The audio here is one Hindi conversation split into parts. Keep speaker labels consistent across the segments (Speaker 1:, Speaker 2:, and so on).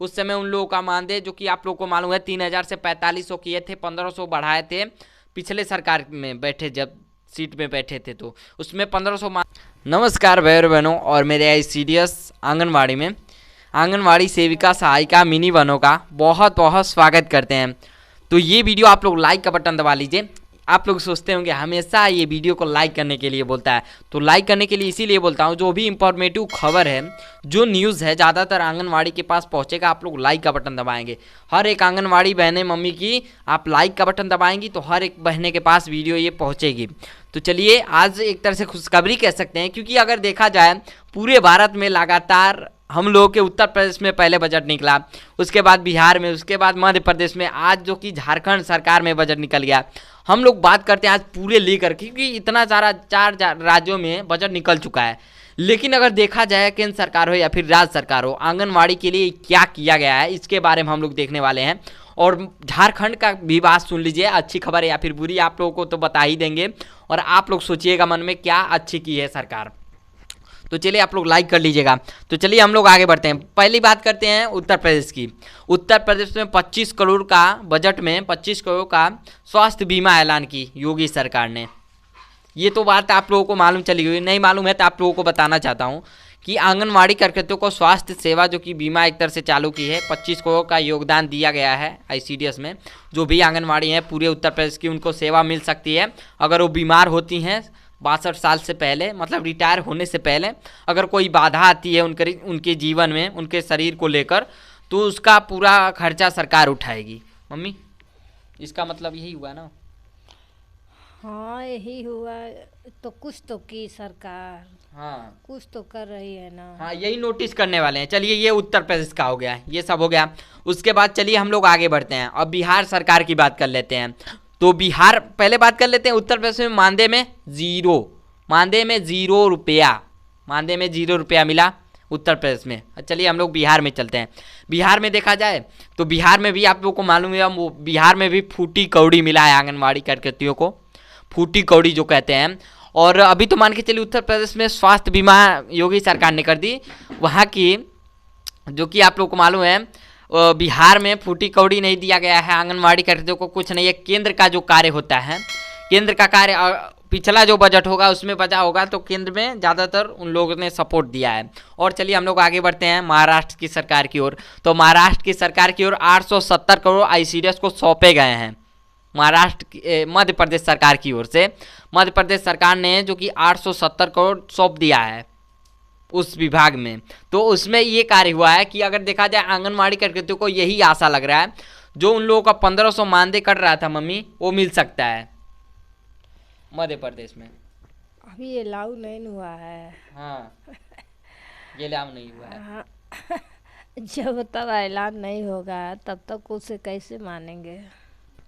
Speaker 1: उस समय उन लोगों का मानदेय जो कि आप लोगों को मालूम है 3000 से 4500 किए थे, 1500 बढ़ाए थे पिछले सरकार में बैठे जब सीट में बैठे थे तो उसमें 1500। नमस्कार भाई और बहनों, और मेरे ICDS आंगनवाड़ी में आंगनवाड़ी सेविका सहायिका मिनी बहनों का बहुत बहुत स्वागत करते हैं। तो ये वीडियो आप लोग लाइक का बटन दबा लीजिए। आप लोग सोचते होंगे हमेशा ये वीडियो को लाइक करने के लिए बोलता है, तो लाइक करने के लिए इसीलिए बोलता हूँ, जो भी इंफॉर्मेटिव खबर है, जो न्यूज़ है ज़्यादातर आंगनवाड़ी के पास पहुँचेगा। आप लोग लाइक का बटन दबाएंगे, हर एक आंगनवाड़ी बहने मम्मी की आप लाइक का बटन दबाएंगी तो हर एक बहने के पास वीडियो ये पहुँचेगी। तो चलिए आज एक तरह से खुशखबरी कह सकते हैं, क्योंकि अगर देखा जाए पूरे भारत में लगातार हम लोगों के उत्तर प्रदेश में पहले बजट निकला, उसके बाद बिहार में, उसके बाद मध्य प्रदेश में, आज जो कि झारखंड सरकार में बजट निकल गया। हम लोग बात करते हैं आज पूरे लेकर, क्योंकि इतना सारा 4 राज्यों में बजट निकल चुका है। लेकिन अगर देखा जाए केंद्र सरकार हो या फिर राज्य सरकार हो, आंगनवाड़ी के लिए क्या किया गया है इसके बारे में हम लोग देखने वाले हैं। और झारखंड का भी बात सुन लीजिए, अच्छी खबर है या फिर बुरी आप लोगों को तो बता ही देंगे, और आप लोग सोचिएगा मन में क्या अच्छी की है सरकार। तो चलिए आप लोग लाइक कर लीजिएगा। तो चलिए हम लोग आगे बढ़ते हैं। पहली बात करते हैं उत्तर प्रदेश की। उत्तर प्रदेश में 25 करोड़ का बजट में 25 करोड़ का स्वास्थ्य बीमा ऐलान की योगी सरकार ने। ये तो बात आप लोगों को मालूम चली गई, नहीं मालूम है तो आप लोगों को बताना चाहता हूँ कि आंगनवाड़ी कार्यकर्ताओं को स्वास्थ्य सेवा जो कि बीमा एक तरह से चालू की है। 25 करोड़ का योगदान दिया गया है ICDS में। जो भी आंगनवाड़ी है पूरे उत्तर प्रदेश की, उनको सेवा मिल सकती है अगर वो बीमार होती हैं 62 साल से पहले, मतलब रिटायर होने से पहले। अगर कोई बाधा आती है उनके जीवन में, उनके शरीर को लेकर, तो उसका पूरा खर्चा सरकार उठाएगी। मम्मी इसका मतलब यही हुआ ना?
Speaker 2: हाँ यही हुआ। तो कुछ तो की सरकार,
Speaker 1: हाँ
Speaker 2: कुछ तो कर रही है ना।
Speaker 1: हाँ, यही नोटिस करने वाले हैं। चलिए ये उत्तर प्रदेश का हो गया, ये सब हो गया। उसके बाद चलिए हम लोग आगे बढ़ते हैं, अब बिहार सरकार की बात कर लेते हैं। तो बिहार पहले बात कर लेते हैं। उत्तर प्रदेश में मानदेय में जीरो रुपया, मानदेय में 0 रुपया मिला उत्तर प्रदेश में। चलिए हम लोग बिहार में चलते हैं। बिहार में देखा जाए तो बिहार में भी आप लोगों को मालूम है, बिहार में भी फूटी कौड़ी मिला है आंगनवाड़ी कार्यकर्तियों को, फूटी कौड़ी जो कहते हैं। और अभी तो मान के चलिए उत्तर प्रदेश में स्वास्थ्य बीमा योगी सरकार ने कर दी वहाँ की, जो कि आप लोग को मालूम है बिहार में फूटी कौड़ी नहीं दिया गया है आंगनवाड़ी कार्यकर्ताओं को, कुछ नहीं है। केंद्र का जो कार्य होता है, केंद्र का कार्य पिछला जो बजट होगा उसमें बचा होगा, तो केंद्र में ज़्यादातर उन लोगों ने सपोर्ट दिया है। और चलिए हम लोग आगे बढ़ते हैं महाराष्ट्र की सरकार की ओर। तो महाराष्ट्र की सरकार की ओर 870 करोड़ ICDS को सौंपे गए हैं। मध्य प्रदेश सरकार की ओर से मध्य प्रदेश सरकार ने जो कि 870 करोड़ सौंप दिया है उस विभाग में। तो उसमें ये कार्य हुआ है कि अगर देखा जाए आंगनवाड़ी कार्यकर्ताओं को यही आशा लग रहा है, जो उन लोगों का 1500 मानदेय कट रहा था मम्मी, वो मिल सकता है मध्य प्रदेश में।
Speaker 2: अभी ये लागू नहीं हुआ है।
Speaker 1: हाँ ये लागू नहीं हुआ है।
Speaker 2: हाँ। जब तक ऐलान नहीं होगा तब तक उसे कैसे मानेंगे।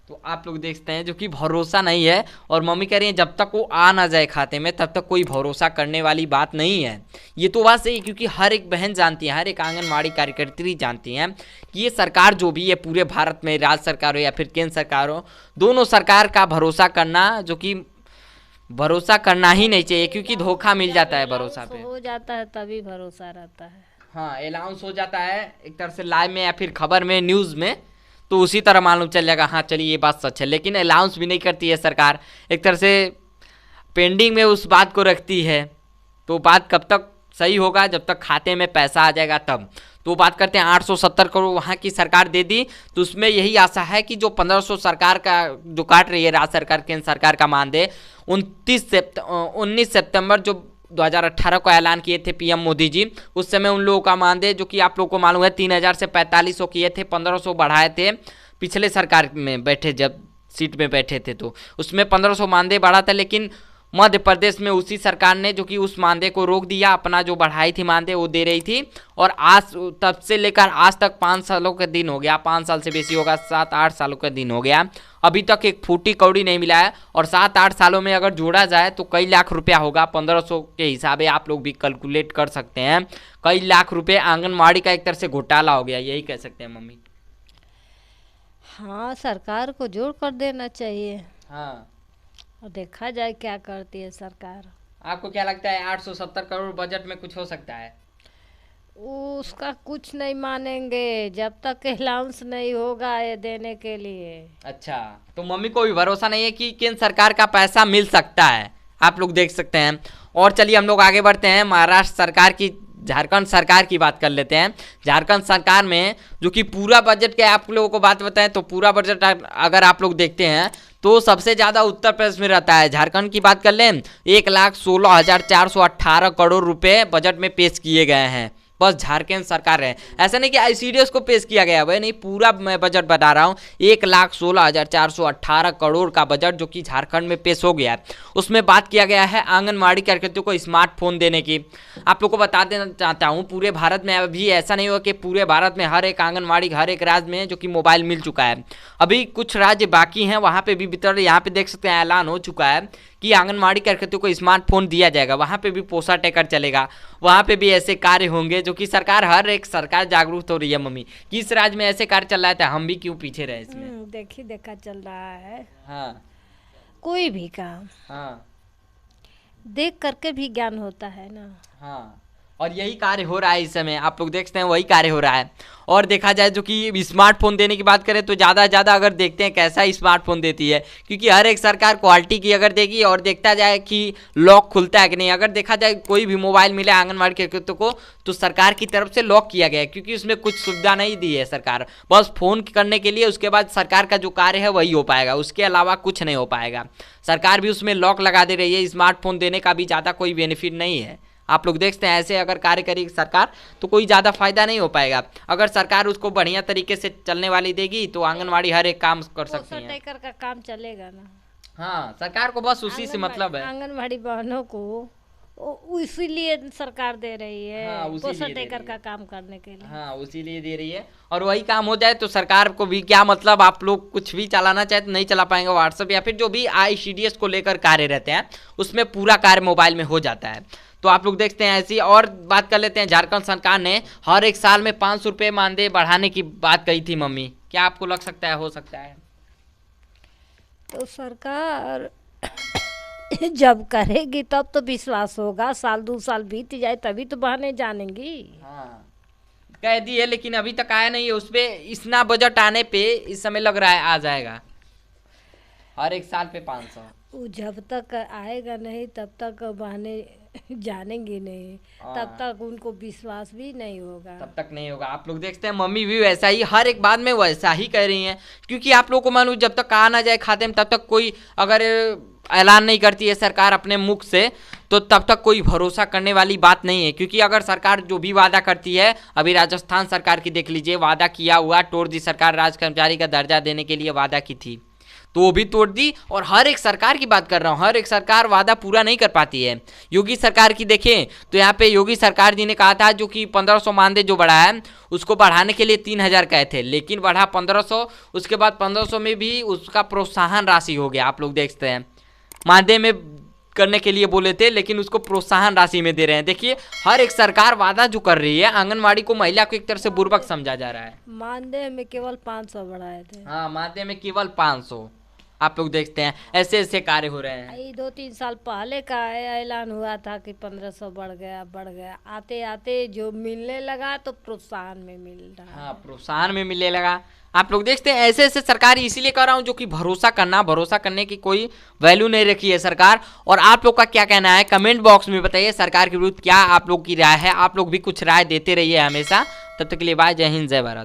Speaker 1: तो आप लोग देखते हैं जो कि भरोसा नहीं है, और मम्मी कह रही है जब तक वो आ ना जाए खाते में तब तक कोई भरोसा करने वाली बात नहीं है। ये तो बात सही, क्योंकि हर एक बहन जानती है, हर एक आंगनवाड़ी कार्यकर्त्री जानती हैं कि ये सरकार जो भी है पूरे भारत में, राज्य सरकार हो या फिर केंद्र सरकार हो, दोनों सरकार का भरोसा करना जो कि भरोसा करना ही नहीं चाहिए, क्योंकि धोखा मिल जाता है भरोसा पे।
Speaker 2: हो जाता है तभी भरोसा रहता है।
Speaker 1: हाँ अनाउंस हो जाता है एक तरह से लाइव में या फिर खबर में, न्यूज़ में, तो उसी तरह मालूम चल जाएगा हाँ चलिए ये बात सच है। लेकिन अनाउंस भी नहीं करती है सरकार, एक तरह से पेंडिंग में उस बात को रखती है। तो बात कब तक सही होगा? जब तक खाते में पैसा आ जाएगा तब। तो बात करते हैं 870 करोड़ वहाँ की सरकार दे दी, तो उसमें यही आशा है कि जो 1500 सरकार का जो काट रही है राज्य सरकार केंद्र सरकार का मानदेय, 19 सितंबर जो 2018 को ऐलान किए थे PM मोदी जी, उस समय उन लोगों का मानदेय जो कि आप लोगों को मालूम है 3000 से 4500 किए थे, 1500 बढ़ाए थे पिछले सरकार में बैठे जब सीट में बैठे थे, तो उसमें 1500 मानदेय बढ़ा था। लेकिन मध्य प्रदेश में उसी सरकार ने जो कि उस मानदेय को रोक दिया, अपना जो बढ़ाई थी मानदेय वो दे रही थी। और आज तब से लेकर आज तक 5 सालों का दिन हो गया, 5 साल से बेसी होगा, 7-8 सालों का दिन हो गया, अभी तक एक फूटी कौड़ी नहीं मिला है। और 7-8 सालों में अगर जोड़ा जाए तो कई लाख रुपया होगा। 1500 के हिसाब से आप लोग भी कैलकुलेट कर सकते हैं, कई लाख रुपये आंगनबाड़ी का एक तरह से घोटाला हो गया, यही कह सकते हैं मम्मी।
Speaker 2: हाँ सरकार को जोड़ कर देना चाहिए
Speaker 1: हाँ,
Speaker 2: और देखा जाए क्या करती है सरकार।
Speaker 1: आपको क्या लगता है 870 करोड़ बजट में कुछ हो सकता है?
Speaker 2: उसका कुछ नहीं मानेंगे जब तक अलाउंस नहीं होगा ये देने के लिए।
Speaker 1: अच्छा, तो मम्मी को भी भरोसा नहीं है कि केंद्र सरकार का पैसा मिल सकता है, आप लोग देख सकते हैं। और चलिए हम लोग आगे बढ़ते हैं, महाराष्ट्र सरकार की, झारखंड सरकार की बात कर लेते हैं। झारखंड सरकार में जो कि पूरा बजट के आप लोगों को बात बताएं तो पूरा बजट अगर आप लोग देखते हैं तो सबसे ज़्यादा उत्तर प्रदेश में रहता है। झारखंड की बात कर लें 1,16,418 करोड़ रुपए बजट में पेश किए गए हैं, बस झारखंड सरकार है। ऐसा नहीं कि आईसीडीएस को पेश किया गया है, नहीं, पूरा मैं बजट बता रहा हूँ। 1,16,418 करोड़ का बजट जो कि झारखंड में पेश हो गया है, उसमें बात किया गया है आंगनबाड़ी कार्यकर्ताओं को स्मार्टफोन देने की। आप लोग को बता देना चाहता हूँ, पूरे भारत में अभी ऐसा नहीं हुआ कि पूरे भारत में हर एक आंगनबाड़ी हर एक राज्य में जो कि मोबाइल मिल चुका है। अभी कुछ राज्य बाकी हैं, वहाँ पे भी वितरण, यहाँ पे देख सकते हैं ऐलान हो चुका है कि आंगनबाड़ी कार्यकर्ताओं को स्मार्टफोन दिया जाएगा। वहाँ पे भी पोसा टेकर चलेगा, वहाँ पे भी ऐसे कार्य होंगे जो कि सरकार, हर एक सरकार जागरूक हो रही है। मम्मी, किस राज्य में ऐसे कार्य चल रहा था, हम भी क्यों पीछे रहे इसमें?
Speaker 2: देखी देखा चल रहा है।
Speaker 1: हाँ
Speaker 2: कोई भी काम
Speaker 1: हाँ
Speaker 2: देख करके भी ज्ञान होता है ना।
Speaker 1: हाँ, और यही कार्य हो रहा है इस समय, आप लोग देख सकते हैं वही कार्य हो रहा है। और देखा जाए जो कि स्मार्टफोन देने की बात करें तो ज़्यादा से ज़्यादा अगर देखते हैं कैसा स्मार्टफोन देती है, क्योंकि हर एक सरकार क्वालिटी की अगर देगी और देखता जाए कि लॉक खुलता है कि नहीं। अगर देखा जाए कोई भी मोबाइल मिले आंगनबाड़ी कार्यकर्ताओं को तो सरकार की तरफ से लॉक किया गया है, क्योंकि उसमें कुछ सुविधा नहीं दी है सरकार, बस फ़ोन करने के लिए। उसके बाद सरकार का जो कार्य है वही हो पाएगा, उसके अलावा कुछ नहीं हो पाएगा। सरकार भी उसमें लॉक लगा दे रही है, स्मार्टफोन देने का भी ज़्यादा कोई बेनिफिट नहीं है। आप लोग देखते हैं ऐसे अगर कार्य करेगी सरकार तो कोई ज़्यादा फायदा नहीं हो पाएगा। अगर सरकार उसको बढ़िया तरीके से चलने वाली देगी तो आंगनवाड़ी हर एक काम कर सकती है।
Speaker 2: टेकर का काम चलेगा ना।
Speaker 1: हाँ, सरकार को बस उसी से मतलब है।
Speaker 2: आंगनबाड़ी बहनों को इसीलिए सरकार दे रही है,
Speaker 1: हाँ,
Speaker 2: पोषण टेकर का काम करने के लिए।
Speaker 1: हाँ, उसी लिए दे रही है। और वही काम हो जाए तो सरकार को भी क्या मतलब, आप लोग कुछ भी चलाना चाहे तो नहीं चला पाएंगे। व्हाट्सएप या फिर जो भी आईसीडीएस को लेकर कार्य रहते हैं उसमें पूरा कार्य मोबाइल में हो जाता है। तो आप लोग देखते हैं ऐसी। और बात कर लेते हैं, झारखंड सरकार ने हर एक साल में 500 रुपये मानदेय बढ़ाने की बात कही थी। मम्मी, क्या आपको लग सकता है हो सकता है?
Speaker 2: तो सरकार जब करेगी तब तो विश्वास होगा, साल 2 साल बीत जाए तभी तो बहनें जानेंगी।
Speaker 1: हाँ, कह दी है लेकिन अभी तक आया नहीं है। उस पे इतना बजट आने पे इस समय लग रहा है आ जाएगा, हर एक साल पे 500।
Speaker 2: वो जब तक आएगा नहीं तब तक बहनें जानेंगी नहीं, तब तक उनको विश्वास भी नहीं होगा।
Speaker 1: तब तक नहीं होगा। आप लोग देखते हैं मम्मी भी वैसा ही हर एक बात में वैसा ही कह रही हैं, क्योंकि आप लोगों को मालूम जब तक आ ना जाए खाते में तब तक कोई अगर ऐलान नहीं करती है सरकार अपने मुख से तो तब तक कोई भरोसा करने वाली बात नहीं है। क्योंकि अगर सरकार जो भी वादा करती है, अभी राजस्थान सरकार की देख लीजिए, वादा किया हुआ तोड़ दी सरकार, राज कर्मचारी का दर्जा देने के लिए वादा की थी तो वो भी तोड़ दी। और हर एक सरकार की बात कर रहा हूँ, हर एक सरकार वादा पूरा नहीं कर पाती है। योगी सरकार की देखें तो यहाँ पे योगी सरकार जी ने कहा था जो कि 1500 मानदेय जो बढ़ा है उसको बढ़ाने के लिए 3000 कहे थे, लेकिन बढ़ा 1500। उसके बाद 1500 में भी उसका प्रोत्साहन राशि हो गया। आप लोग देखते हैं मानदेय में करने के लिए बोले थे लेकिन उसको प्रोत्साहन राशि में दे रहे हैं। देखिए हर एक सरकार वादा जो कर रही है, आंगनवाड़ी को महिला को एक तरह से बुर्बक समझा जा रहा है।
Speaker 2: मानदेय में केवल 500 बढ़ाए थे।
Speaker 1: हाँ, मानदेय में केवल 500। आप लोग देखते हैं ऐसे ऐसे कार्य हो रहे हैं।
Speaker 2: ये 2-3 साल पहले का ऐलान हुआ था कि 1500 बढ़ गया, आते आते जो मिलने लगा तो प्रोत्साहन में मिल रहा।
Speaker 1: हाँ, प्रोत्साहन में मिलने लगा। आप लोग देखते हैं ऐसे ऐसे सरकार इसीलिए कर रहा हूँ जो कि भरोसा करने की कोई वैल्यू नहीं रखी है सरकार। और आप लोग का क्या कहना है कमेंट बॉक्स में बताइए, सरकार के विरुद्ध क्या आप लोग की राय है। आप लोग भी कुछ राय देते रहिए हमेशा। तब तक के लिए बाय, जय हिंद, जय भारत।